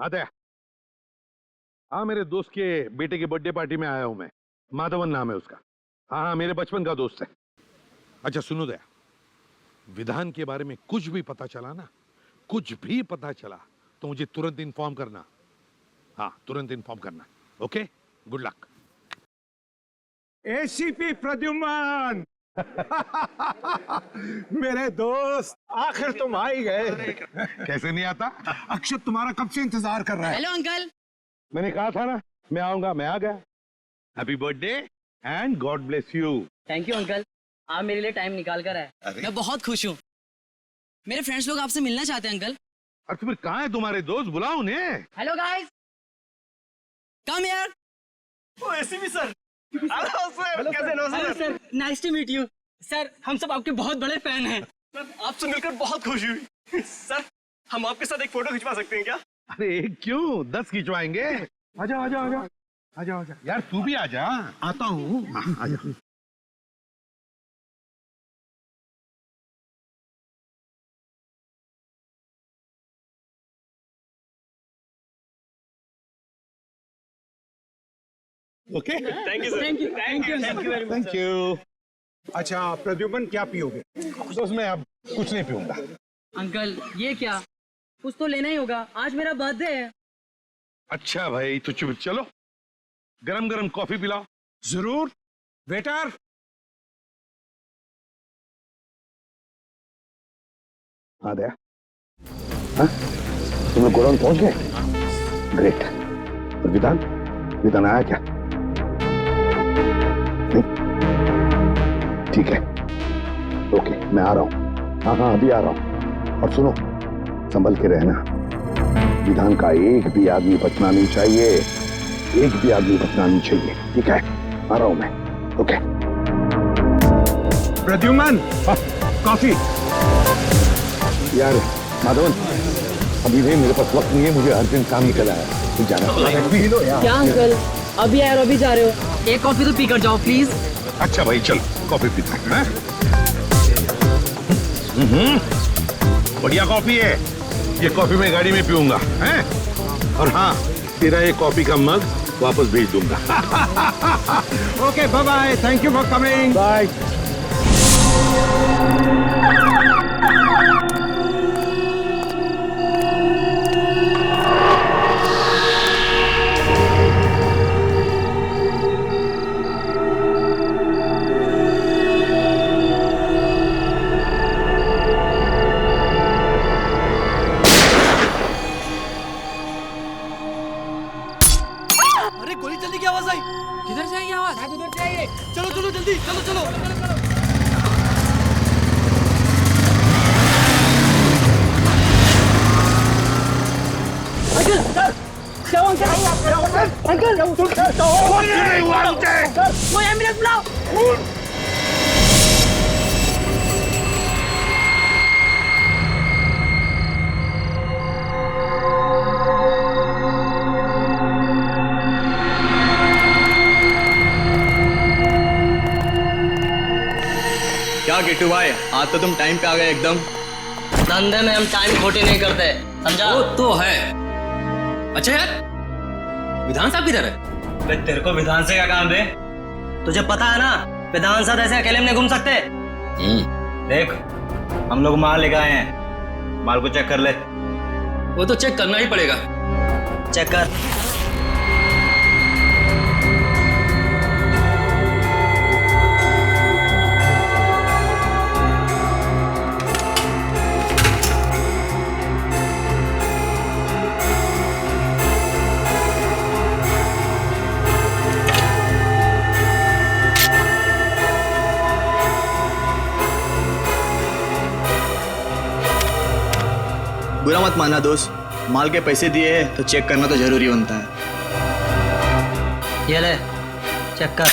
आते हाँ, मेरे दोस्त के बेटे के बर्थडे पार्टी में आया हूं मैं। माधवन नाम है उसका। हाँ हाँ, मेरे बचपन का दोस्त है। अच्छा सुनो दया, विधान के बारे में कुछ भी पता चला ना, कुछ भी पता चला तो मुझे तुरंत इन्फॉर्म करना। हाँ, तुरंत इन्फॉर्म करना। Okay, good luck. ACP Pradyumna मेरे दोस्त, आखिर तुम आ ही गए। कैसे नहीं आता? अक्षत तुम्हारा कब से इंतजार कर रहा है। Hello uncle. मैंने कहा था ना मैं आऊंगा, मैं आ गया। Happy birthday and God bless you. Thank you uncle, आप मेरे लिए टाइम निकाल कर आए। मैं बहुत खुश हूँ। मेरे फ्रेंड्स लोग आपसे मिलना चाहते हैं अंकल। और फिर कहाँ है तुम्हारे दोस्त? बुलाओ उन्हें। Hello guys, come here. Oh ACP sir, hello sir, कैसे हो hello sir, nice to meet you. Sir, हम सब आपके बहुत बड़े फैन हैं। सर, आपसे मिलकर बहुत खुशी हुई। सर, हम आपके साथ एक फोटो खिंचवा सकते हैं क्या? अरे एक क्यों, 10 खिंचवाएंगे। आजा आजा आजा आजा आजा यार, तू भी आजा। आता हूँ। आजा। Okay, thank you sir. Thank you very much. Thank you. अच्छा प्रद्युम्न, क्या पियोगे? दोस्त मैं अब कुछ नहीं पीऊंगा। अंकल ये क्या, कुछ तो लेना ही होगा, आज मेरा बर्थडे है। अच्छा भाई, तो चुप चलो, गरम गरम कॉफी पिलाओ। जरूर। वेटर। हाँ दया, हाँ तुम लोग गोडाउन पहुंच गए? ग्रेट। और विधान, विधान आया क्या? नहीं? ठीक है, ओके मैं आ रहा हूँ। हाँ हाँ अभी आ रहा हूँ। और सुनो, संभल के रहना, विधान का एक भी आदमी बचना नहीं चाहिए, एक भी आदमी बचना नहीं चाहिए। ठीक है, आ रहा हूँ मैं। ओके। प्रद्युम्न, कॉफी। यार माधवन, अभी नहीं, मेरे पास वक्त नहीं है, मुझे अर्जेंट काम निकल आया है, जाना। पी लो यार। क्या अंकल, अभी आए और अभी जा रहे हो? एक कॉफी तो पी कर जाओ प्लीज। अच्छा भाई चल, कॉफी पीते हैं। बढ़िया कॉफी है ये, कॉफी मैं गाड़ी में पीऊंगा हैं? और हाँ, तेरा ये कॉफी का मग वापस भेज दूंगा। Okay bye bye, thank you for coming. Bye. अरे गोली चलने की आवाज आई। किधर से आई आवाज? शायद उधर से आई है। चलो चलो जल्दी, चलो चलो। अंकल सर, क्या हुआ अंकल? अंकल वो एम्बुलेंस बुलाओ। क्या गेटू भाई, आज तो तुम टाइम पे आ गए एकदम। धंधे में हम टाइम खोटी नहीं करते, समझा? वो तो है। अच्छा यार, विधान साहब किधर है? अरे तेरे को विधान से क्या काम बे? तुझे पता है ना, विधान साहब ऐसे अकेले में नहीं घूम सकते। देख, हम लोग माल लेकर आए हैं, माल को चेक कर ले। वो तो चेक करना ही पड़ेगा। चेक कर। बुरा मत मानना दोस्त, माल के पैसे दिए हैं तो चेक करना तो जरूरी बनता है। ये ले, चेक कर।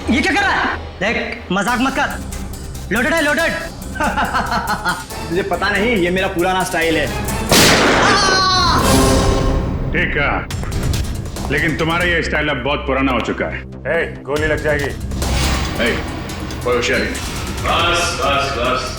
ये क्या कर रहा है? देख, मजाक मत कर। लोडेड है, लोडेड। तुझे पता नहीं, ये मेरा पुराना स्टाइल है। ठीक है, लेकिन तुम्हारा ये स्टाइल अब बहुत पुराना हो चुका है। गोली लग जाएगी। कोई होशियारी नहीं। बस बस बस।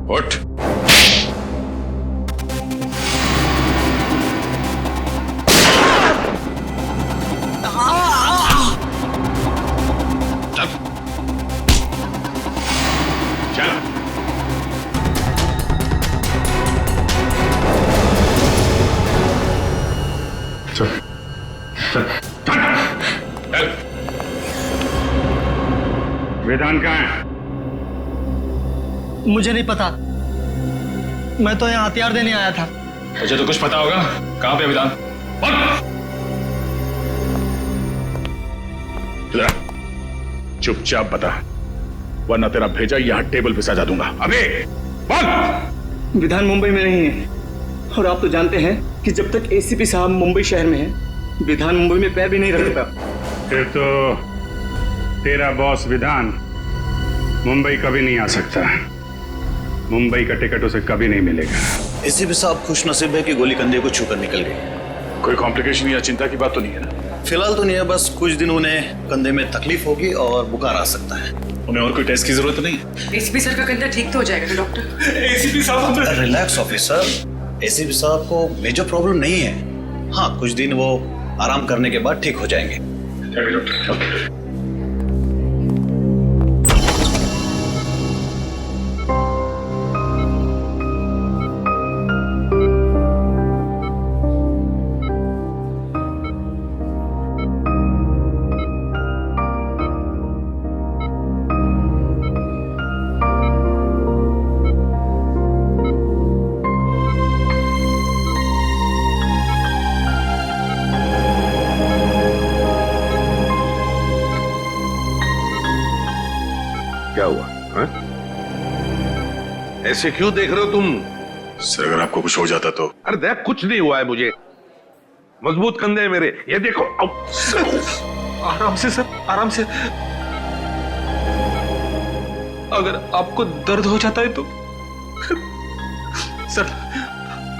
उठ। चल। विधान कहाँ है? मुझे नहीं पता, मैं तो यहाँ हथियार देने आया था। मुझे तो कुछ पता होगा। कहाँ पे विधान? चुपचाप बता, वरना तेरा भेजा यहाँ टेबल पे सजा दूंगा। अबे बोल। विधान मुंबई में नहीं है, और आप तो जानते हैं कि जब तक एसीपी साहब मुंबई शहर में है, विधान मुंबई में पैर भी नहीं रखता। फिर तो तेरा बॉस विधान मुंबई कभी नहीं आ सकता। मुंबई का टिकट उसे कभी नहीं मिलेगा। एसीपी साहब खुशनसीब है कि गोली कंधे को छूकर निकल गई। कोई कॉम्प्लिकेशन या चिंता की बात तो नहीं है ना? फिलहाल तो नहीं है, बस कुछ दिन उन्हें कंधे में तकलीफ होगी और बुखार आ सकता है। उन्हें और कोई टेस्ट की जरूरत नहीं है? एसीपी सर का कंधा ठीक तो हो जाएगा डॉक्टर। एसीपी साहब रिलैक्स ऑफिसर, एसीपी साहब को मेजर प्रॉब्लम नहीं है। हाँ, कुछ दिन वो आराम करने के बाद ठीक हो जाएंगे। क्या हुआ हा? ऐसे क्यों देख रहे हो तुम? सर, अगर आपको कुछ हो जाता तो? अरे देख, कुछ नहीं हुआ है मुझे। मजबूत कंधे हैं मेरे, ये देखो। आराम से सर, आराम से। अगर आपको दर्द हो जाता है तो सर,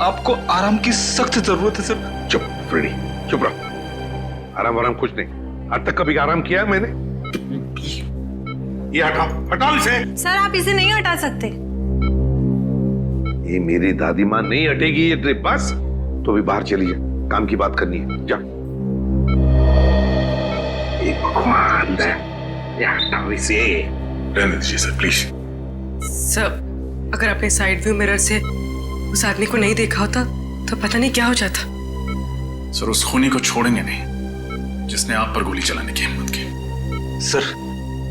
आपको आराम की सख्त जरूरत है सर। चुप फ्रेडी, चुप रहो। आराम कुछ नहीं। आज तक कभी आराम किया है मैंने? ये हटाओ, हटाओ इसे। सर आप इसे नहीं हटा सकते। ये मेरी दादी माँ नहीं हटेगी ये ट्रिप। बस तो भी बाहर चली जा, काम की बात करनी है। जा। हटाओ इसे। रहने दीजिए सर, प्लीज। सर अगर आपने साइड व्यू मिरर से उस आदमी को नहीं देखा होता तो पता नहीं क्या हो जाता। सर, उस खूनी को छोड़ेंगे नहीं जिसने आप पर गोली चलाने की हिम्मत की। सर,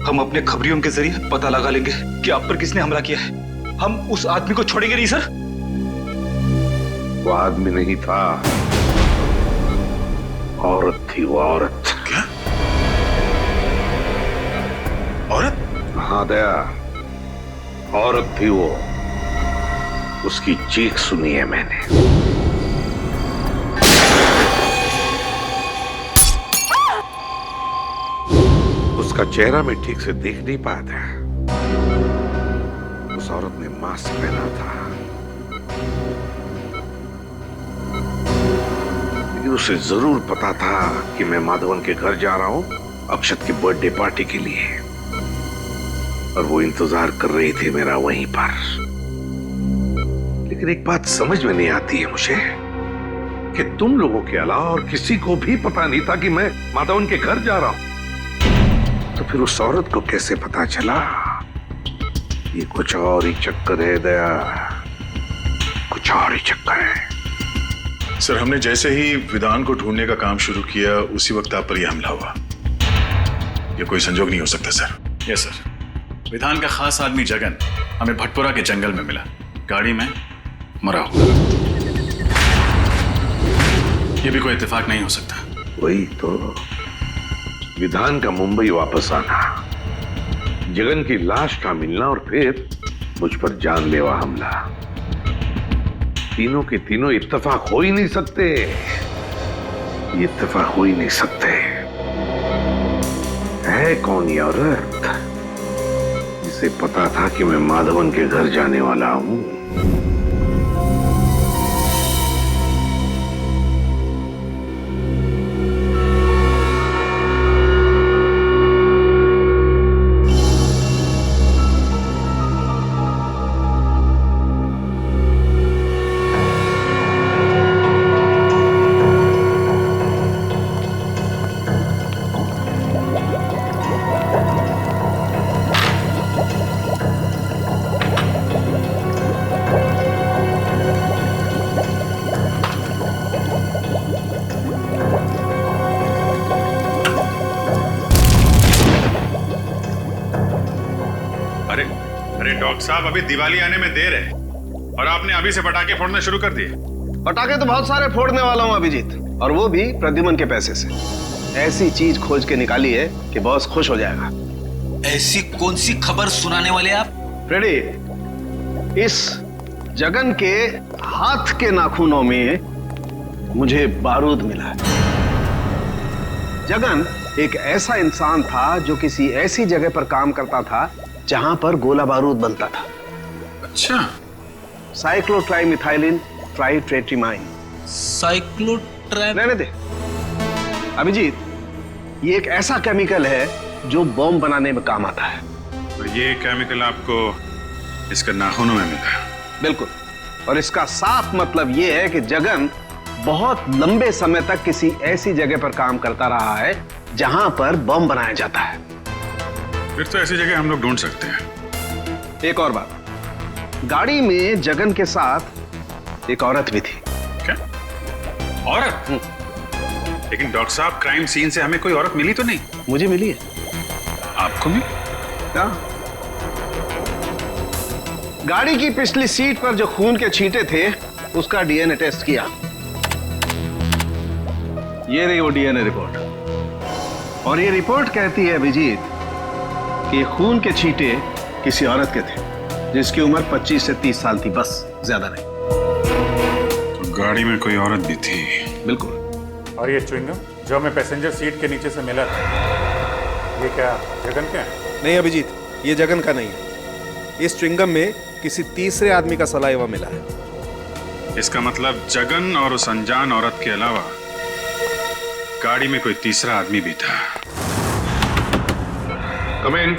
हम अपने खबरियों के जरिए पता लगा लेंगे कि आप पर किसने हमला किया है। हम उस आदमी को छोड़ेंगे नहीं सर। वो आदमी नहीं था, औरत थी। वो औरत। क्या? औरत? हाँ दया, औरत थी वो। उसकी चीख सुनी है मैंने। उसका चेहरा मैं ठीक से देख नहीं पाया था। उस औरत ने मास्क पहना था, लेकिन उसे जरूर पता था कि मैं माधवन के घर जा रहा हूं अक्षत की बर्थडे पार्टी के लिए, और वो इंतजार कर रही थी मेरा वहीं पर। लेकिन एक बात समझ में नहीं आती है मुझे कि तुम लोगों के अलावा और किसी को भी पता नहीं था कि मैं माधवन के घर जा रहा हूं। तो फिर उस औरत को कैसे पता चला? ये कुछ और ही चक्कर है दया, कुछ और ही चक्कर है। सर, हमने जैसे ही विधान को ढूंढने का काम शुरू किया उसी वक्त आप पर यह हमला हुआ। यह कोई संजोग नहीं हो सकता सर। यस सर, विधान का खास आदमी जगन हमें भटपुरा के जंगल में मिला, गाड़ी में मरा हुआ। यह भी कोई इत्तेफाक नहीं हो सकता। वही तो, विधान का मुंबई वापस आना, जगन की लाश का मिलना और फिर मुझ पर जानलेवा हमला, तीनों के तीनों इत्तेफाक हो ही नहीं सकते। ये इत्तेफाक हो ही नहीं सकते। है कौन ये औरत जिसे पता था कि मैं माधवन के घर जाने वाला हूं? डॉक्टर साहब, अभी दिवाली आने में देर है और आपने अभी से पटाखे फोड़ना शुरू कर दिए। पटाखे तो बहुत सारे फोड़ने वाला हूं अभिजीत, और वो भी प्रद्युमन के पैसे से। ऐसी चीज खोज के निकाली है कि बॉस खुश हो जाएगा। ऐसी कौन सी खबर सुनाने वाले आप? फ्रेडी, इस जगन के हाथ के नाखूनों में मुझे बारूद मिला है। जगन एक ऐसा इंसान था जो किसी ऐसी जगह पर काम करता था जहां पर गोला बारूद बनता था। अच्छा, साइक्लोट्राइमिथाइलिन ट्राइट्रेट्रिमाइन। रहने दे अभिजीत, ये एक ऐसा केमिकल है जो बॉम्ब बनाने में काम आता है। और ये केमिकल आपको इसके नाखूनों में मिला? बिल्कुल, और इसका साफ मतलब ये है कि जगन बहुत लंबे समय तक किसी ऐसी जगह पर काम करता रहा है जहां पर बम बनाया जाता है। फिर तो ऐसी जगह हम लोग ढूंढ सकते हैं। एक और बात, गाड़ी में जगन के साथ एक औरत भी थी। क्या औरत? लेकिन डॉक्टर साहब, क्राइम सीन से हमें कोई औरत मिली तो नहीं? मुझे मिली है। आपको भी? क्या? गाड़ी की पिछली सीट पर जो खून के छींटे थे उसका डीएनए टेस्ट किया। ये रही वो डीएनए रिपोर्ट, और ये रिपोर्ट कहती है अभिजीत कि खून के छींटे किसी औरत के थे जिसकी उम्र 25 से 30 साल थी, बस, ज्यादा नहीं। तो गाड़ी में कोई औरत भी थी? बिल्कुल। और ये च्युइंगम जो हमें पैसेंजर सीट के नीचे से मिला था, ये क्या जगन का है? नहीं अभिजीत, ये जगन का नहीं है। इस च्युइंगम में किसी तीसरे आदमी का सलाइवा मिला है। इसका मतलब जगन और उस अनजान औरत के अलावा गाड़ी में कोई तीसरा आदमी भी था। Come in.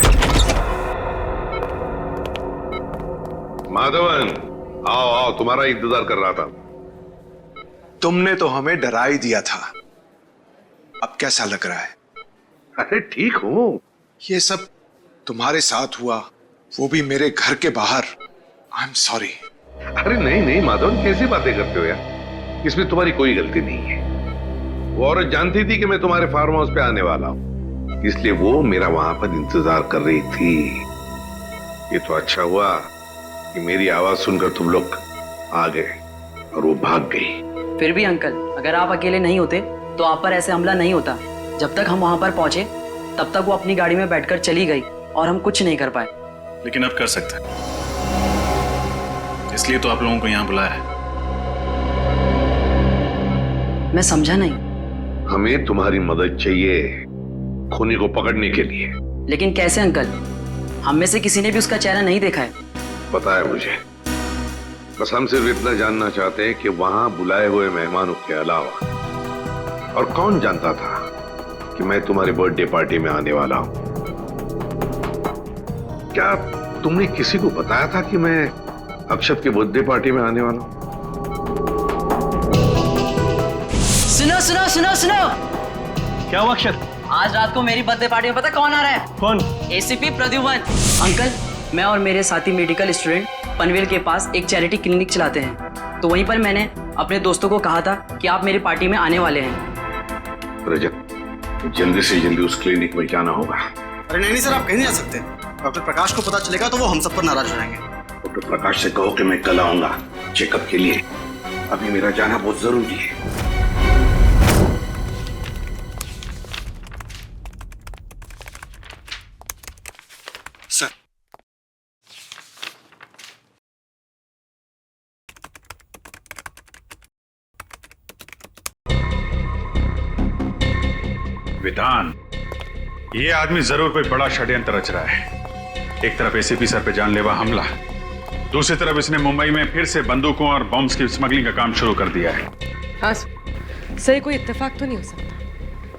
माधवन, आओ आओ, तुम्हारा इंतजार कर रहा था। तुमने तो हमें डरा ही दिया था। अब कैसा लग रहा है? अरे ठीक हूं। ये सब तुम्हारे साथ हुआ, वो भी मेरे घर के बाहर। I am sorry. अरे नहीं नहीं माधवन, कैसी बातें करते हो यार, इसमें तुम्हारी कोई गलती नहीं है। वो औरत जानती थी कि मैं तुम्हारे फार्म हाउस पे आने वाला हूं, इसलिए वो मेरा वहां पर इंतजार कर रही थी। ये तो अच्छा हुआ कि मेरी आवाज सुनकर तुम लोग आ गए और वो भाग गई। फिर भी अंकल, अगर आप अकेले नहीं होते तो आप पर ऐसे हमला नहीं होता। जब तक हम वहां पर पहुंचे तब तक वो अपनी गाड़ी में बैठकर चली गई और हम कुछ नहीं कर पाए। लेकिन अब कर सकते हैं, इसलिए तो आप लोगों को यहां बुलाया है। मैं समझा नहीं। हमें तुम्हारी मदद चाहिए खूनी को पकड़ने के लिए। लेकिन कैसे अंकल? हम में से किसी ने भी उसका चेहरा नहीं देखा है। पता है मुझे, कसम सिर्फ इतना जानना चाहते हैं कि वहां बुलाए हुए मेहमानों के अलावा और कौन जानता था कि मैं तुम्हारी बर्थडे पार्टी में आने वाला हूं? क्या तुमने किसी को बताया था कि मैं अक्षत के बर्थडे पार्टी में आने वाला हूं? सुनो सुनो सुनो सुनो, क्या हुआ अक्षत? आज रात को मेरी बर्थडे पार्टी में पता कौन आ रहा है? कौन? एसीपी प्रद्युमन। अंकल, मैं और मेरे साथी मेडिकल स्टूडेंट पनवेल के पास एक चैरिटी क्लिनिक चलाते हैं, तो वहीं पर मैंने अपने दोस्तों को कहा था कि आप मेरी पार्टी में आने वाले हैं। रजत, जल्दी से जल्दी उस क्लिनिक में जाना होगा। अरे नहीं सर, आप कहीं नहीं जा सकते। डॉक्टर प्रकाश को पता चलेगा तो वो हम सब पर नाराज हो जाएंगे। डॉक्टर प्रकाश से कहो कि मैं कल आऊंगा चेकअप के लिए। अभी मेरा जाना बहुत जरूरी है। सर, विधान, ये आदमी जरूर कोई बड़ा षड्यंत्र रच रहा है। एक तरफ एसीपी सर पे जानलेवा हमला, दूसरी तरफ इसने मुंबई में फिर से बंदूकों और बॉम्ब्स की स्मगलिंग का काम शुरू कर दिया है। हाँ सर, ये कोई इत्तेफाक तो नहीं हो सकता।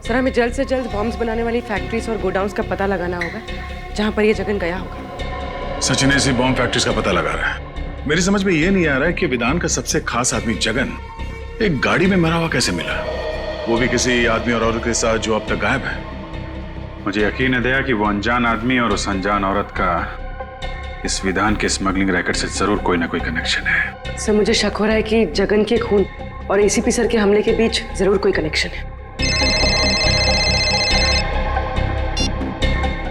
सर, हमें जल्द से जल्द बॉम्ब्स बनाने वाली फैक्ट्रीज और गोडाउन्स का पता लगाना होगा जहाँ पर ये जगन गया होगा। सचिन ऐसी बॉम्ब फैक्ट्रीज का पता लगा रहा है। मेरी समझ में ये नहीं आ रहा है कि विधान का सबसे खास आदमी जगन एक गाड़ी में मरा हुआ कैसे मिला, वो भी किसी आदमी और औरत के साथ जो अब तक गायब है। मुझे यकीन है दया कि वो अनजान आदमी और उस अनजान औरत का इस विधान के स्मगलिंग रैकेट से जरूर कोई ना कोई कनेक्शन है। सर, मुझे शक हो रहा है कि जगन के खून और एसीपी सर के हमले के बीच जरूर कोई कनेक्शन है।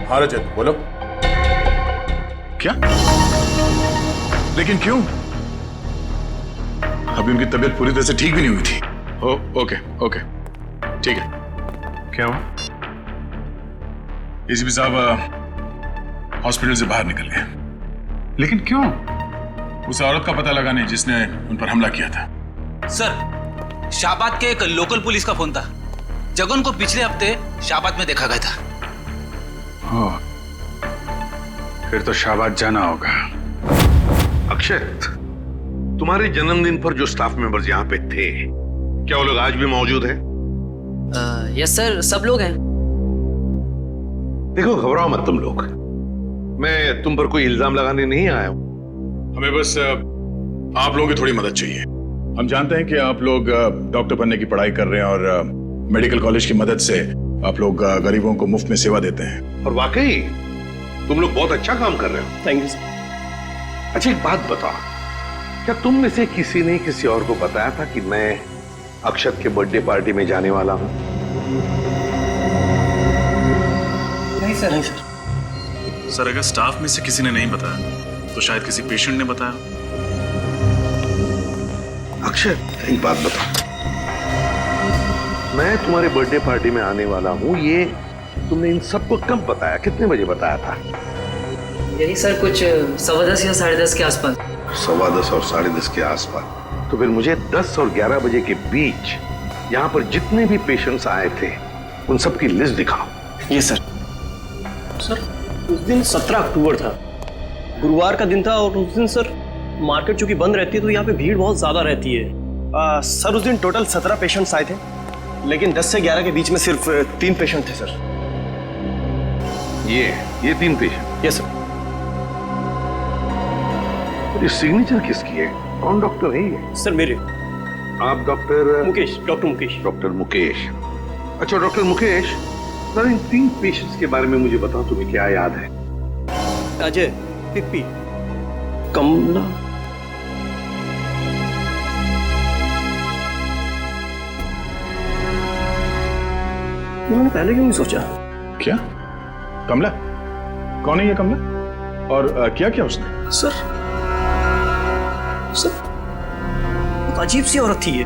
हाँ रजत, बोलो। क्या? लेकिन क्यों? अभी उनकी तबीयत पूरी तरह से ठीक भी नहीं हुई थी। ओके ओके, ठीक है। क्या हुआ? एसीपी साहब हॉस्पिटल से बाहर निकल गए। लेकिन क्यों? उस औरत का पता लगाने जिसने उन पर हमला किया था। सर, शाहबाद के एक लोकल पुलिस का फोन था। जगन को पिछले हफ्ते शाहबाद में देखा गया था। फिर तो शाहबाद जाना होगा। अक्षत, तुम्हारे जन्मदिन पर जो स्टाफ मेंबर्स यहाँ पे थे, क्या वो लोग आज भी मौजूद हैं? यस सर, सब लोग हैं। देखो, घबराओ मत तुम लोग। मैं तुम पर कोई इल्जाम लगाने नहीं आया हूं। हमें बस आप लोगों की थोड़ी मदद चाहिए। हम जानते हैं कि आप लोग डॉक्टर बनने की पढ़ाई कर रहे हैं और मेडिकल कॉलेज की मदद से आप लोग गरीबों को मुफ्त में सेवा देते हैं। और वाकई तुम लोग बहुत अच्छा काम कर रहे हो। Thank you sir. अच्छा, एक बात बताओ, क्या तुम में से किसी ने किसी और को बताया था कि मैं अक्षत के बर्थडे पार्टी में जाने वाला हूं? नहीं सर, नहीं सर। सर, अगर स्टाफ में से किसी ने नहीं बताया तो शायद किसी पेशेंट ने बताया। अक्षत, एक बात बताओ, मैं तुम्हारे बर्थडे पार्टी में आने वाला हूं, ये तुमने इन सबको कब बताया? कितने बजे बताया था? यही सर, कुछ 10:15 या 10:30 के आसपास। 10:15 और 10:30 के आसपास। तो फिर मुझे 10 और 11 बजे के बीच यहाँ पर जितने भी पेशेंट्स आए थे उन सब की लिस्ट दिखाओ। ये सर। सर, उस दिन 17 अक्टूबर था, गुरुवार का दिन था, और उस दिन सर मार्केट चूंकि बंद रहती है तो यहाँ पे भीड़ बहुत ज्यादा रहती है। सर, उस दिन टोटल 17 पेशेंट्स आए थे, लेकिन 10 से 11 के बीच में सिर्फ 3 पेशेंट थे सर। ये 3 पेशेंट? Yes sir. ये सिग्नेचर किसकी है? कौन डॉक्टर है ये? सर, मेरे। आप doctor Mukesh, doctor Mukesh. Doctor Mukesh. अच्छा डॉक्टर मुकेश, सर इन 3 पेशेंट्स के बारे में मुझे बताओ, तुम्हें क्या याद है? अजय, पिप्पी, कमला। उन्होंने पहले क्यों नहीं सोचा? क्या? कमला? कौन है ये कमला? और क्या क्या उसने? सर, अजीब सी औरत थी ये।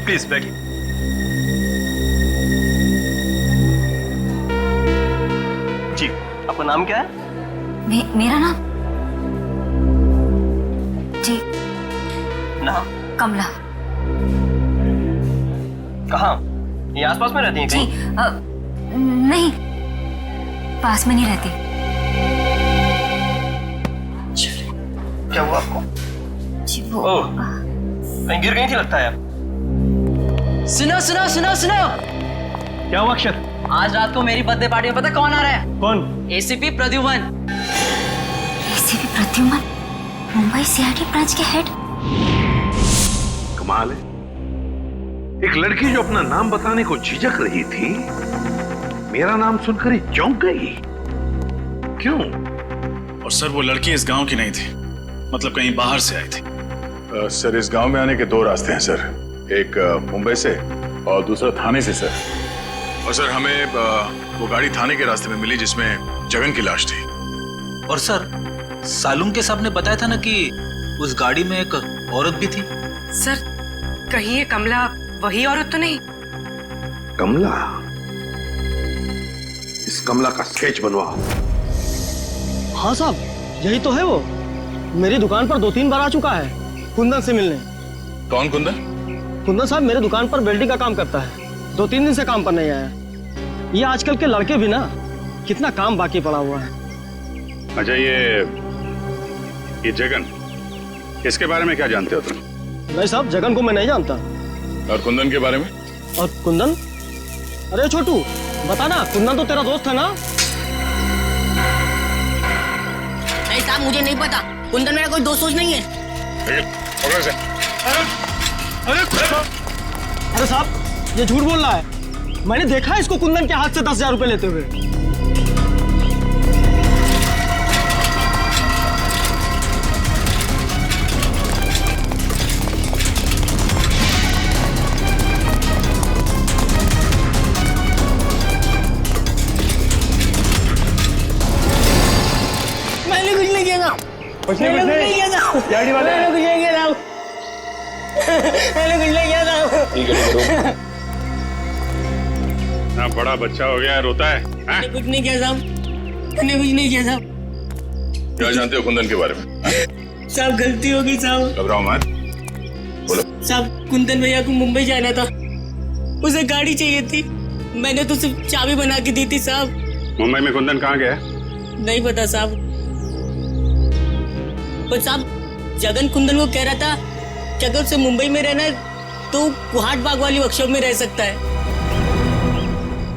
प्लीज बैठ। जी, आपका नाम क्या है? मेरा नाम जी नाम कमला। कहाँ? ये आसपास में रहती हैं जी कहीं? नहीं, पास में नहीं रहती। क्या हुआ आपको? जी वो ओह, कहीं गिर गई थी लगता है आप। सुनो सुनो सुनो सुनो, क्या हुआ अक्षर? आज रात को मेरी बर्थडे पार्टी में पता कौन आ रहा है? कौन? ACP Pradyuman. ACP Pradyuman, Mumbai CID branch के हेड। कमाल है, एक लड़की जो अपना नाम बताने को झिझक रही थी, मेरा नाम सुनकर ही चौंक गई। क्यों? और सर वो लड़की इस गांव की नहीं थी, मतलब कहीं बाहर से आई थी। सर इस गांव में आने के 2 रास्ते हैं सर, एक मुंबई से और दूसरा थाने से सर। और सर हमें वो गाड़ी थाने के रास्ते में मिली जिसमें जगन की लाश थी। और सर सालुंग के साहब ने बताया था ना कि उस गाड़ी में एक औरत भी थी। सर कहीं ये कमला वही औरत तो नहीं? कमला? इस कमला का स्केच बनवाओ। हाँ साहब, यही तो है वो। मेरी दुकान पर 2-3 बार आ चुका है कुंदन से मिलने। कौन कुंदन? कुंदन साहब मेरे दुकान पर वेल्डिंग का काम करता है, 2-3 दिन से काम पर नहीं आया। ये आजकल के लड़के भी ना, कितना काम बाकी पड़ा हुआ है। अच्छा ये जगन, इसके बारे में क्या जानते हो तुम? नहीं साहब, जगन को मैं नहीं जानता। और कुंदन के बारे में? और कुंदन? अरे छोटू बता ना, कुंदन तो तेरा दोस्त है ना? नहीं साहब, मुझे नहीं पता, कुंदन मेरा कोई दोस्त नहीं है। अरे साहब ये झूठ बोल रहा है, मैंने देखा है इसको कुंदन के हाथ से 10,000 रुपए लेते हुए। मैंने कुछ नहीं किया था। कुछ नहीं किया था। मैंने कुछ नहीं किया था। मैंने कुछ नहीं किया था। हाँ, बड़ा बच्चा हो गया है, रोता है। मैंने कुछ नहीं किया साहब, मैंने कुछ नहीं किया साहब। क्या जानते हो कुंदन के बारे में? साहब गलती हो गई साहब। घबराओ मत, बोलो। साहब कुंदन भैया को मुंबई जाना था, उसे गाड़ी चाहिए थी, मैंने तो सिर्फ चाबी बना के दी थी साहब। मुंबई में कुंदन कहाँ गया? नहीं पता साहब, पर साहब जगन कुंदन को कह रहा था कि अगर उसे मुंबई में रहना है तो कुहाट बाग वाली वर्कशॉप में रह सकता है।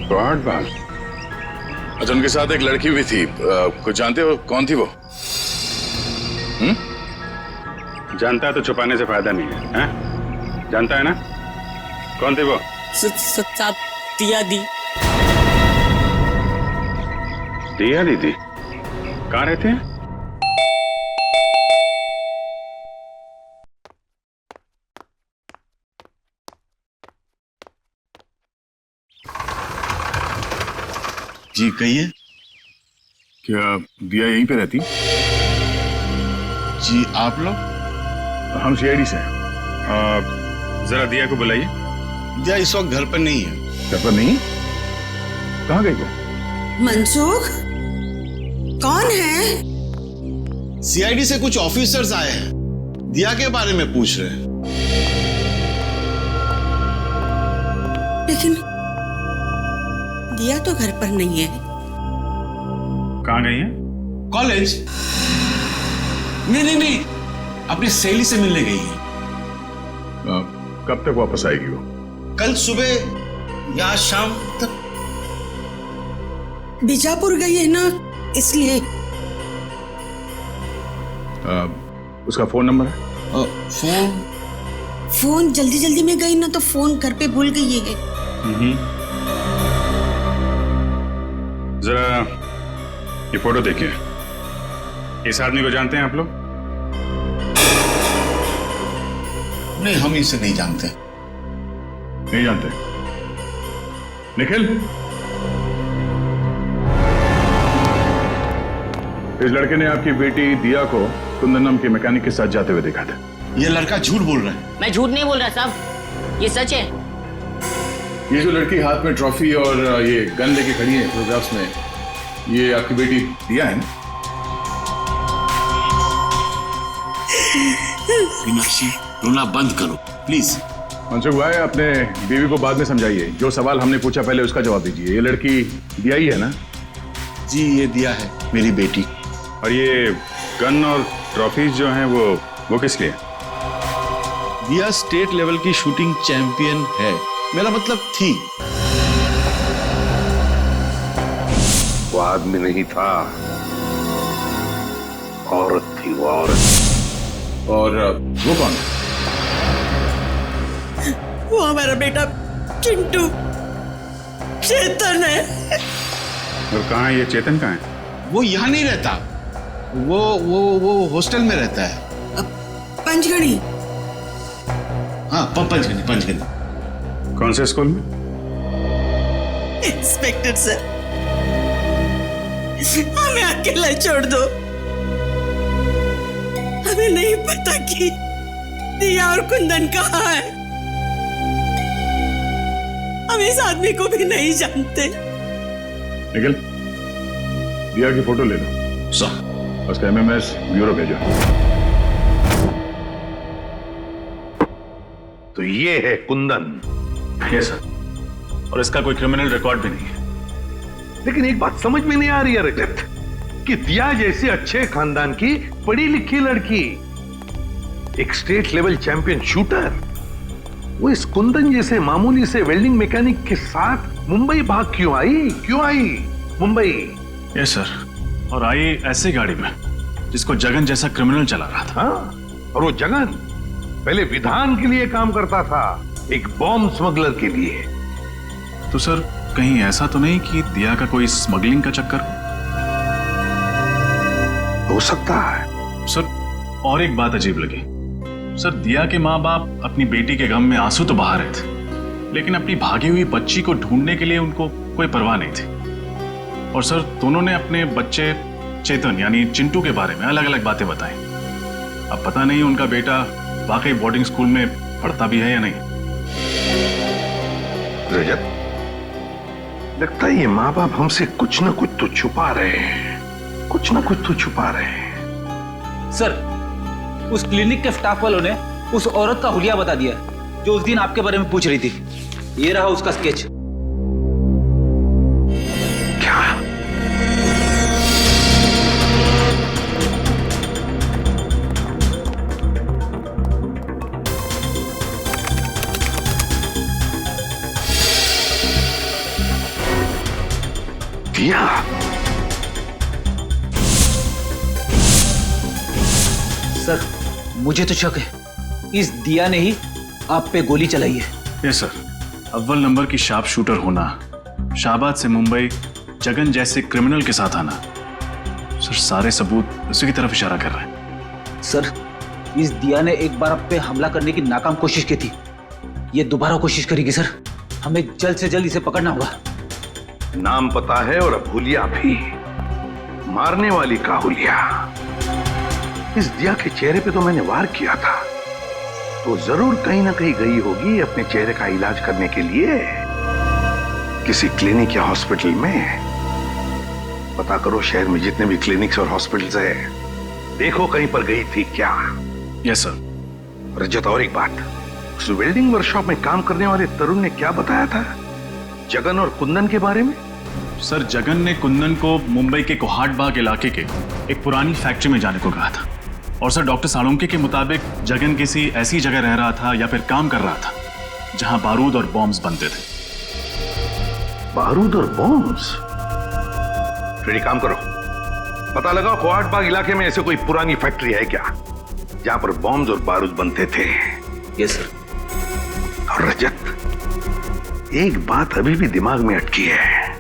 कुहाट बाग? अच्छा, उनके साथ एक लड़की भी थी, कुछ जानते हो कौन थी वो? जानता है तो छुपाने से फायदा नहीं है, हैं? जानता है ना कौन थी वो? साहब दिया दी। दिया दीदी कहाँ रहते हैं? जी कहिए। क्या दिया यहीं पे रहती? जी आप लोग? हम सीआईडी से हैं। जरा दिया को बुलाइए। दिया इस वक्त घर पर नहीं है। घर पर नहीं? कहाँ गई वो? मनसुख, कौन है? सीआईडी से कुछ ऑफिसर्स आए हैं, दिया के बारे में पूछ रहे हैं। लेकिन दिया तो घर पर नहीं है। कहाँ गई है? कॉलेज? नहीं, अपनी सहेली से मिलने गई है। कब तक वापस आएगी वो? कल सुबह या शाम तक। बीजापुर गई है ना, इसलिए। उसका फोन नंबर है? फोन जल्दी जल्दी में गई ना तो फोन घर पे भूल गई है। जरा ये फोटो देखिए। इस आदमी को जानते हैं आप लोग? नहीं, हम इसे नहीं जानते। नहीं जानते? निखिल, इस लड़के ने आपकी बेटी दिया को कुंदन नाम के मैकेनिक के साथ जाते हुए देखा था। ये लड़का झूठ बोल रहा है। मैं झूठ नहीं बोल रहा साहब, ये सच है। ये जो लड़की हाथ में ट्रॉफी और ये गन लेके खड़ी है फोटोग्राफ्स में, ये आपकी बेटी दिया है ना? मीनाक्षी रोना बंद करो प्लीज। मनसुख भाई अपने बीवी को बाद में समझाइए, जो सवाल हमने पूछा पहले उसका जवाब दीजिए। ये लड़की दिया ही है ना? जी ये दिया है मेरी बेटी। और ये गन और ट्रॉफीज जो हैं वो किस लिए? दिया स्टेट लेवल की शूटिंग चैंपियन है, मेरा मतलब थी। वो आदमी नहीं था, औरत थी वो औरत। और वो कौन? वो हमारा बेटा चिंटू, चेतन है। और कहाँ है ये चेतन? कहाँ है वो? यहाँ नहीं रहता, वो हॉस्टल में रहता है। पंचगढ़ी। हाँ पंचगढ़ी। कौन से स्कूल में? इंस्पेक्टर सर, हमें अकेला छोड़ दो। हमें नहीं पता कि दिया और कुंदन कहाँ है। हम इस आदमी को भी नहीं जानते। निखिल, दिया की फोटो ले लो। सर उसका MMS ब्यूरो भेजो। तो ये है कुंदन। ये सर, और इसका कोई क्रिमिनल रिकॉर्ड भी नहीं है। लेकिन एक बात समझ में नहीं आ रही है रजत, कि दिया जैसी अच्छे खानदान की पढ़ी लिखी लड़की, एक स्टेट लेवल चैंपियन शूटर, वो इस कुंदन जैसे मामूली से वेल्डिंग मैकेनिक के साथ मुंबई भाग क्यों आई मुंबई? यस सर, और आई ऐसी गाड़ी में जिसको जगन जैसा क्रिमिनल चला रहा था। हाँ, और वो जगन पहले विधान के लिए काम करता था, एक बॉम्ब स्मगलर के लिए। तो सर कहीं ऐसा तो नहीं कि दिया का कोई स्मगलिंग का चक्कर हो सकता है? सर और एक बात अजीब लगी सर, दिया के माँ बाप अपनी बेटी के गम में आंसू तो बहा रहे थे, लेकिन अपनी भागी हुई बच्ची को ढूंढने के लिए उनको कोई परवाह नहीं थी। और सर दोनों ने अपने बच्चे चेतन यानी चिंटू के बारे में अलग अलग बातें बताई। अब पता नहीं उनका बेटा वाकई बोर्डिंग स्कूल में पढ़ता भी है या नहीं। रजत, लगता है ये माँ बाप हमसे कुछ ना कुछ तो छुपा रहे हैं, सर उस क्लिनिक के स्टाफ वालों ने उस औरत का हुलिया बता दिया जो उस दिन आपके बारे में पूछ रही थी। ये रहा उसका स्केच। क्या? दिया? सर मुझे तो शक है इस दिया ने ही आप पे गोली चलाई है। यस सर, अव्वल नंबर की शार्प शूटर होना, शाहबाद से मुंबई जगन जैसे क्रिमिनल के साथ आना, सर सारे सबूत उसी की तरफ इशारा कर रहे हैं। सर इस दिया ने एक बार आप पे हमला करने की नाकाम कोशिश की थी, ये दोबारा कोशिश करेगी सर। हमें जल्द से जल्द इसे पकड़ना होगा। नाम पता है और अब हुलिया भी, मारने वाली का हुलिया। इस दिया के चेहरे पे तो मैंने वार किया था, तो जरूर कहीं ना कहीं गई होगी अपने चेहरे का इलाज करने के लिए किसी क्लिनिक या हॉस्पिटल में। पता करो शहर में जितने भी क्लिनिक्स और हॉस्पिटल्स है, देखो कहीं पर गई थी क्या। Yes sir. रजत, और एक बात, उस वेल्डिंग वर्कशॉप में काम करने वाले तरुण ने क्या बताया था जगन और कुंदन के बारे में? सर जगन ने कुंदन को मुंबई के कोहाट बाग इलाके के एक पुरानी फैक्ट्री में जाने को कहा था। और सर डॉक्टर साळुंके के मुताबिक जगन किसी ऐसी जगह रह रहा था या फिर काम कर रहा था जहां बारूद और बॉम्ब्स बनते थे। बारूद और बॉम्ब्स? फिर एक काम करो, पता लगाओ कोहाट बाग इलाके में ऐसे कोई पुरानी फैक्ट्री है क्या जहां पर बॉम्ब्स और बारूद बनते थे। Yes sir. और रजत, एक बात अभी भी दिमाग में अटकी है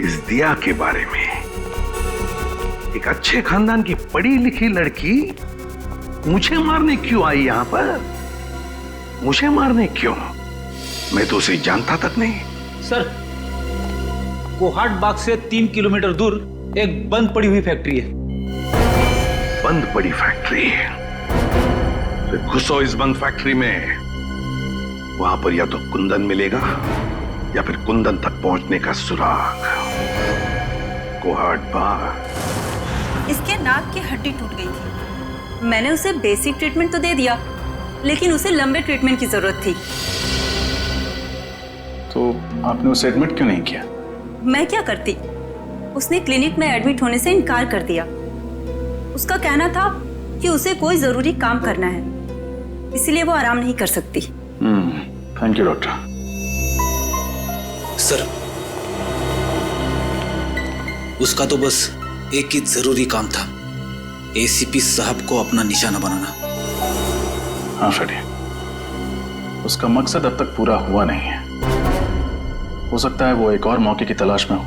इस दिया के बारे में। एक अच्छे खानदान की पढ़ी लिखी लड़की मुझे मारने क्यों आई यहां पर? मुझे मारने क्यों? मैं तो उसे जानता तक नहीं। सर कोहाट बाग से 3 किलोमीटर दूर एक बंद पड़ी हुई फैक्ट्री है। बंद पड़ी फैक्ट्री? फिर घुसो इस बंद फैक्ट्री में, वहां पर या तो कुंदन मिलेगा या फिर कुंदन तक पहुंचने का सुराग। कोहाट बाग। इसके नाक की हड्डी टूट गई थी, मैंने उसे बेसिक ट्रीटमेंट तो दे दिया, लेकिन उसे लंबे ट्रीटमेंट की जरूरत थी। तो आपने उसे एडमिट क्यों नहीं किया? मैं क्या करती, उसने क्लिनिक में एडमिट होने से इनकार कर दिया। उसका कहना था कि उसे कोई जरूरी काम करना है, इसलिए वो आराम नहीं कर सकती। Thank you doctor. सर, उसका तो बस एक ही जरूरी काम था, एसीपी साहब को अपना निशाना बनाना। हाँ फ्रेडी, उसका मकसद अब तक पूरा हुआ नहीं है। हो सकता है वो एक और मौके की तलाश में हो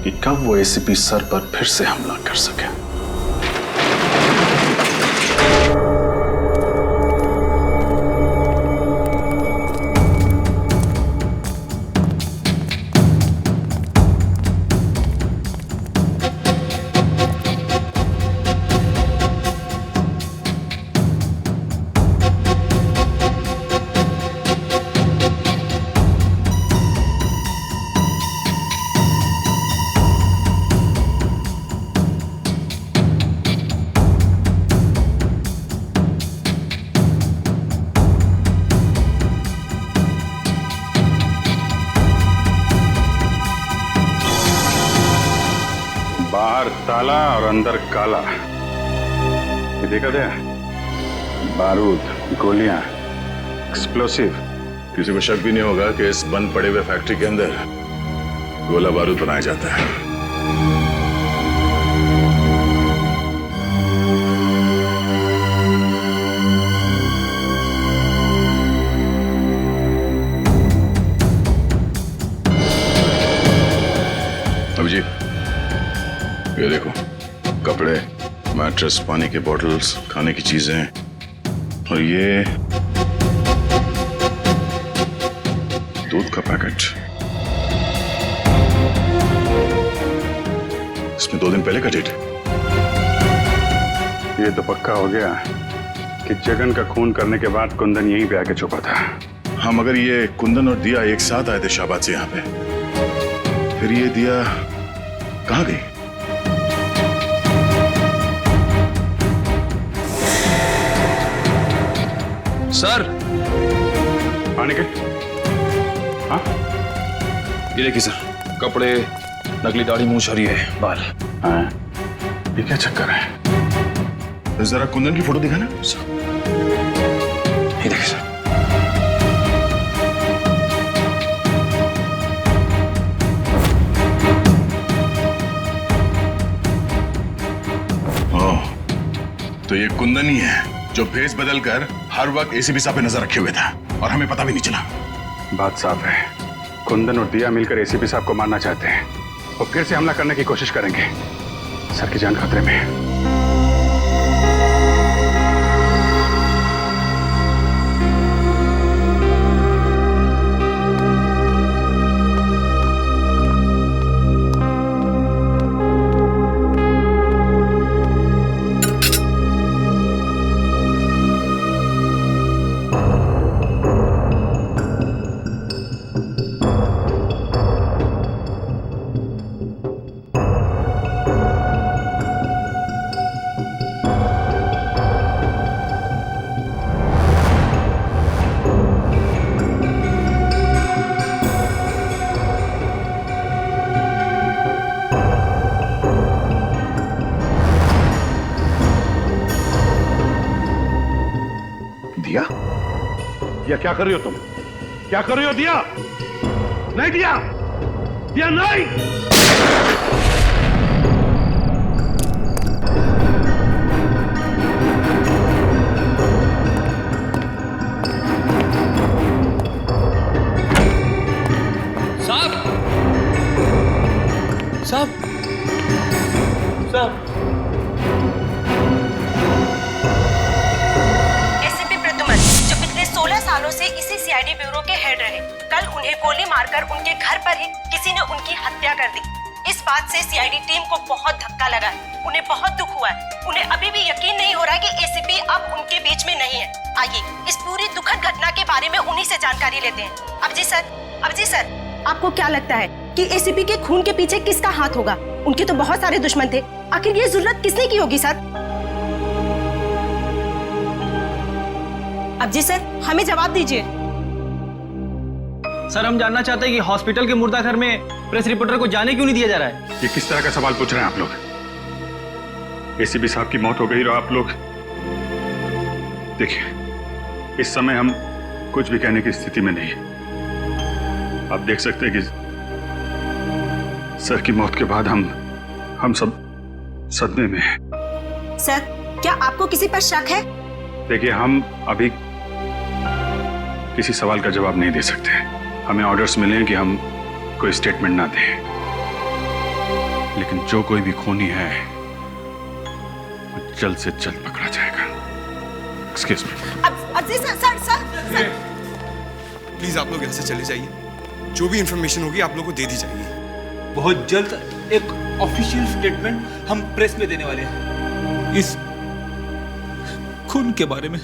कि कब वो एसीपी सर पर फिर से हमला कर सके। बाहर ताला और अंदर काला, ये देखा था? बारूद, गोलियां, एक्सप्लोसिव। किसी को शक भी नहीं होगा कि इस बंद पड़े हुए फैक्ट्री के अंदर गोला बारूद बनाया जाता है। अभिजीत, ये देखो, कपड़े, मैट्रेस, पानी के बॉटल्स, खाने की चीजें, और ये दूध का पैकेट। इसमें 2 दिन पहले का डेट है। ये तो पक्का हो गया कि जगन का खून करने के बाद कुंदन यहीं पे आके छुपा था। हाँ, मगर ये कुंदन और दिया एक साथ आए थे शाहबाद से यहाँ पे, फिर ये दिया कहाँ गई? सर, आने के? हाँ, ये देखिए सर, कपड़े, नकली दाढ़ी, मूंछ और ये बाल। हाँ, ये क्या चक्कर है? जरा कुंदन की फोटो दिखाना। ये देखिए सर। तो ये कुंदन ही है जो भेस बदल कर हर वक्त एसीपी साहब पे नजर रखे हुए था और हमें पता भी नहीं चला। बात साफ है, कुंदन और दिया मिलकर एसीपी साहब को मारना चाहते हैं और फिर से हमला करने की कोशिश करेंगे। सर की जान खतरे में है। दिया, क्या कर रही हो तुम? क्या कर रही हो दिया? नहीं दिया, दिया नहीं। साहब, साहब, साहब। सालों से इसी सीआईडी ब्यूरो के हेड रहे। कल उन्हें गोली मारकर उनके घर पर ही किसी ने उनकी हत्या कर दी। इस बात से सीआईडी टीम को बहुत धक्का लगा है। उन्हें बहुत दुख हुआ है। उन्हें अभी भी यकीन नहीं हो रहा कि एसीपी अब उनके बीच में नहीं है। आइए इस पूरी दुखद घटना के बारे में उन्हीं से जानकारी लेते हैं। अभिजीत सर, आपको क्या लगता है कि एसीपी के खून के पीछे किसका हाथ होगा? उनके तो बहुत सारे दुश्मन थे, आखिर ये जरूरत किसने की होगी सर? अब जी सर, हमें जवाब दीजिए। सर हम जानना चाहते हैं कि हॉस्पिटल के मुर्दा घर में प्रेस रिपोर्टर को जाने क्यों नहीं दिया जा रहा है? ये किस तरह का सवाल पूछ रहे हैं आप लोग? एसीपी साहब की मौत हो गई और आप लोग देखिए, इस समय हम कुछ भी कहने की स्थिति में नहीं। आप देख सकते हैं कि सर की मौत के बाद हम सब सदमे में हैं। सर, क्या आपको किसी पर शक है? देखिए, हम अभी किसी सवाल का जवाब नहीं दे सकते। हमें ऑर्डर्स मिले हैं कि हम कोई स्टेटमेंट ना दें, लेकिन जो कोई भी खूनी है वो जल्द से जल्द पकड़ा जाएगा। Excuse me. अब जी सर। प्लीज आप लोग यहाँ से चले जाइए। जो भी इंफॉर्मेशन होगी आप लोग को दे दी जाएगी। बहुत जल्द एक ऑफिशियल स्टेटमेंट हम प्रेस में देने वाले हैं इस खून के बारे में।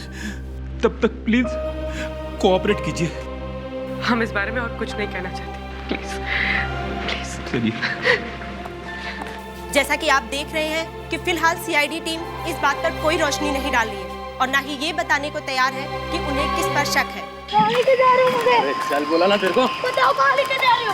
तब तक प्लीज कोऑपरेट कीजिए। हम इस बारे में और कुछ नहीं कहना चाहते, प्लीज। चलिए। जैसा कि आप देख रहे हैं कि फिलहाल सीआईडी टीम इस बात पर कोई रोशनी नहीं डाल रही है और ना ही ये बताने को तैयार है कि उन्हें किस पर शक है। कहाँ लेके जा रहे हो मुझे? चल बोला ना तेरे को। बताओ कहाँ लेके जा रहे हो?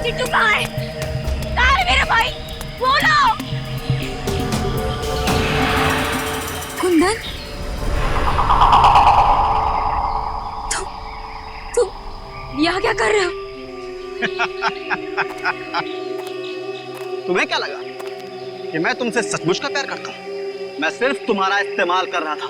चिट्टू कहाँ है? कहाँ है मेरा भाई? बोलो। कुंदन, तुम यहाँ क्या कर रहे हो? तुम्हें क्या लगा कि मैं तुमसे सचमुच का प्यार करता हूँ? मैं सिर्फ तुम्हारा इस्तेमाल कर रहा था।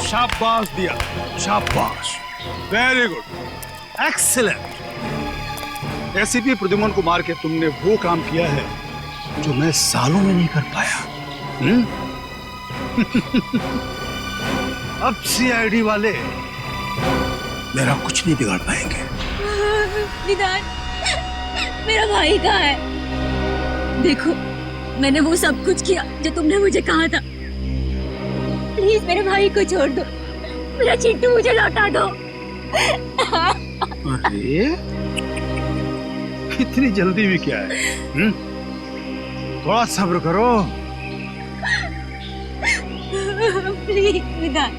शाबाश दिया, शाबाश, very good, excellent. ACP Pradyuman को मार के तुमने वो काम किया है जो मैं सालों में नहीं कर पाया। अब सीआईडी वाले मेरा कुछ नहीं बिगाड़ पाएंगे। विधान, मेरा भाई कहाँ है? देखो, मैंने वो सब कुछ किया जो तुमने मुझे कहा था। प्लीज मेरे भाई को छोड़ दो, मेरा चिट्टू मुझे लौटा दो। अरे इतनी जल्दी भी क्या है? थोड़ा सब्र करो। प्लीज विधान,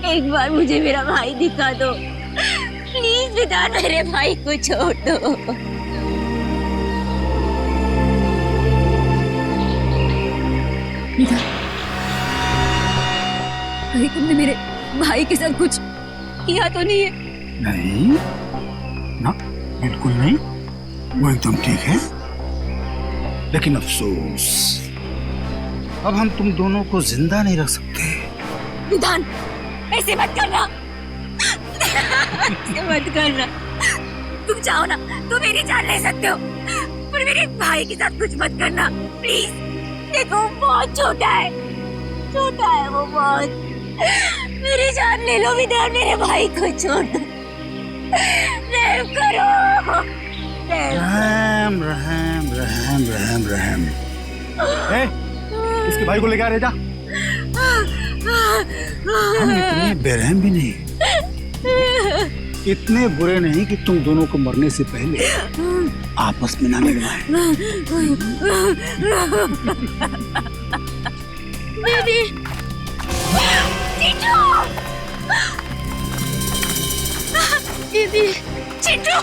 एक बार मुझे मेरा भाई दिखा दो। प्लीज विधान, मेरे भाई को छोड़ दो। विधान, कहीं तुमने मेरे भाई के साथ कुछ किया तो नहीं है? नहीं ना, बिल्कुल नहीं, वो एकदम ठीक है। लेकिन अफसोस, अब हम तुम दोनों को जिंदा नहीं रख सकते। विधान, ऐसे मत करना। ऐसे मत करना। तुम चाहो ना तो मेरी जान ले सकते हो, पर मेरे भाई के साथ कुछ मत करना प्लीज। देखो, वो बहुत छोटा है, छोटा है वो बहुत। मेरी जान ले लो विधान, मेरे भाई को छोड़ दो। रहम करो, रहम रहम रहम रहम रहम। इसके भाई को लेके आ रहे जा। हम इतने बेरहम भी नहीं, इतने बुरे नहीं कि तुम दोनों को मरने से पहले आपस में ना मिलवाएं। बेबी चिट्टू, दीदी चिट्टू,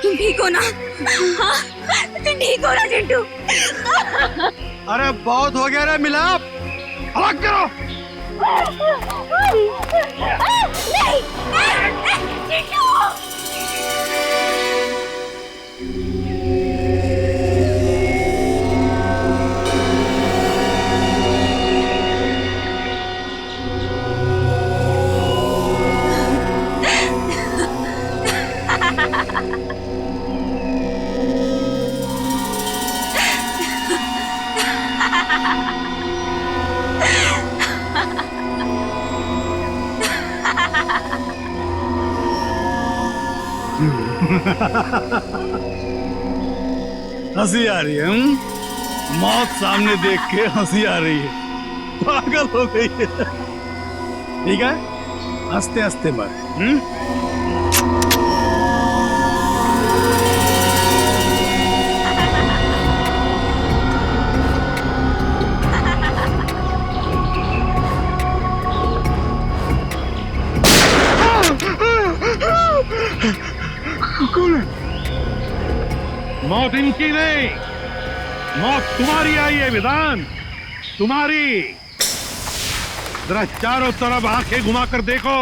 तुम ठीक हो ना? हाँ, तुम ठीक हो ना चिट्टू? अरे बहुत हो गया रे मिलाप, अलग करो। चिट्टू हंसी आ रही है। मौत सामने देख के हंसी आ रही है, पागल हो गई है। ठीक है, हंसते हंसते मर। कौन है? मौत इनकी नहीं, मौत तुम्हारी आई है विधान, तुम्हारी। जरा चारों तरफ आंखें घुमाकर देखो।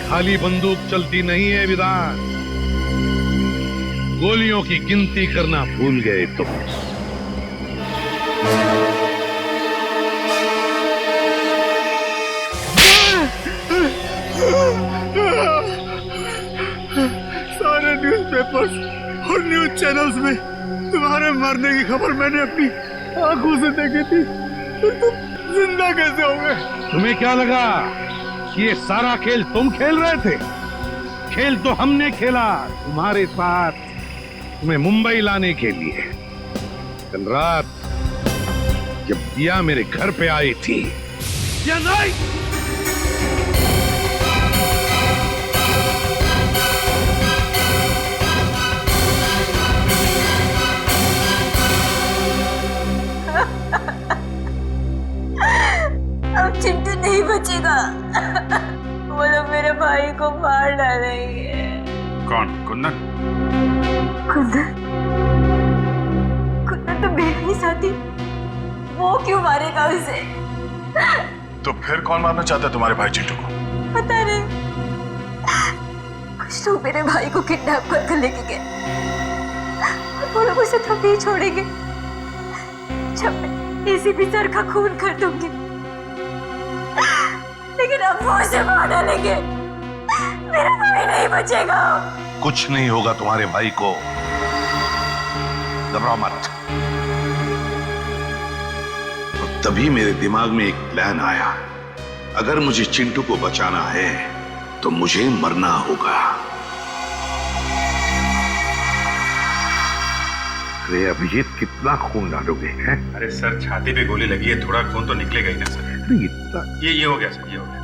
खाली बंदूक चलती नहीं है विधान, गोलियों की गिनती करना भूल गए तुम। रिपोर्ट्स और न्यूज चैनल्स में तुम्हारे मरने की खबर मैंने अपनी आंखों से देखी थी, तो तुम जिंदा कैसे हो गए? तुम्हें क्या लगा कि ये सारा खेल तुम खेल रहे थे? खेल तो हमने खेला तुम्हारे साथ, तुम्हें मुंबई लाने के लिए। कल रात जब दिया मेरे घर पे आई थी, या नहीं? अब चिंटू नहीं बचेगा। वो लोग मेरे भाई को मार डालेंगे। कौन? कुंदन? कुंदन? कुंदन तो मेरा ही साथी, वो क्यों मारेगा उसे? तो फिर कौन मारना चाहता है तुम्हारे भाई चिंटू को? पता नहीं, कुछ लोग मेरे भाई को किडनैप करके लेके गए और वो लोग उसे तो नहीं छोड़ेंगे जब मैं एसीपी सर का खून कर दूंगी। लेकिन अब वो उसे मार डालेंगे, मेरा भाई नहीं बचेगा। कुछ नहीं होगा तुम्हारे भाई को, घबराओ मत। और तभी मेरे दिमाग में एक प्लान आया, अगर मुझे चिंटू को बचाना है तो मुझे मरना होगा। अरे अभिजीत, कितना खून डालोगे हैं? अरे सर, छाती पे गोली लगी है, थोड़ा खून तो निकलेगा ही ना सर। ये हो गया सर, ये हो गया।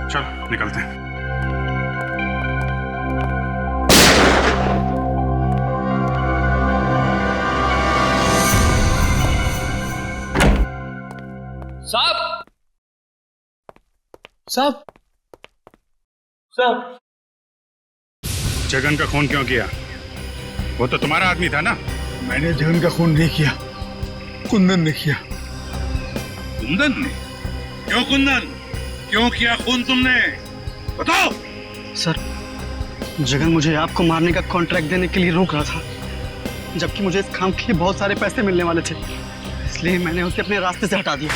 चलो निकलते हैं। साहब, साहब, साहब, जगन का खून क्यों किया? वो तो तुम्हारा आदमी था ना? मैंने जगन का खून नहीं किया, कुंदन ने किया। कुंदन ने? क्यों कुंदन? क्यों किया खून तुमने? बताओ। सर, जगन मुझे आपको मारने का कॉन्ट्रैक्ट देने के लिए रोक रहा था, जबकि मुझे इस काम के लिए बहुत सारे पैसे मिलने वाले थे, इसलिए मैंने उसे अपने रास्ते से हटा दिया।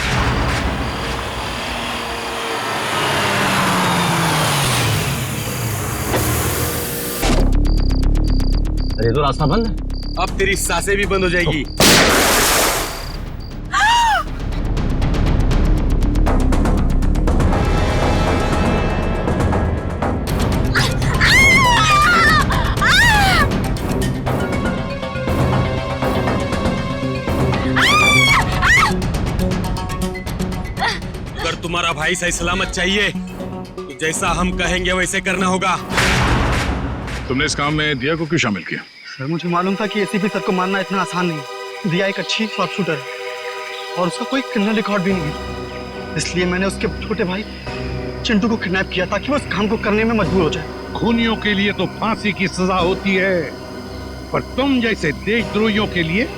अरे तो रास्ता बंद है। अब तेरी सांसें भी बंद हो जाएगी। अगर तुम्हारा भाई सही सलामत चाहिए तो जैसा हम कहेंगे वैसे करना होगा। तुमने इस काम में दिया को क्यों शामिल किया? सर, मुझे मालूम था कि एसीपी सर को मारना इतना आसान नहीं। दिया एक अच्छी शॉर्ट शूटर है और उसका कोई क्रिमिनल रिकॉर्ड भी नहीं है, इसलिए मैंने उसके छोटे भाई चिंटू को किडनैप किया ताकि वो इस काम को करने में मजबूर हो जाए। खूनियों के लिए तो फांसी की सजा होती है, पर तुम जैसे देशद्रोहियों के लिए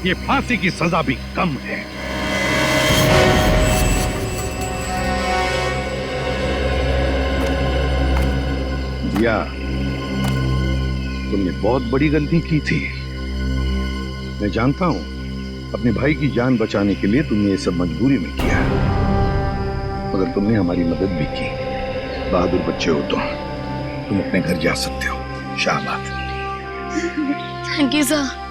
ये फांसी की सजा भी कम है। जिया, तुमने बहुत बड़ी गलती की थी। मैं जानता हूं, अपने भाई की जान बचाने के लिए तुमने ये सब मजबूरी में किया, मगर तुमने हमारी मदद भी की। बहादुर बच्चे हो तुम अपने घर जा सकते हो। शाबाश। Thank you sir.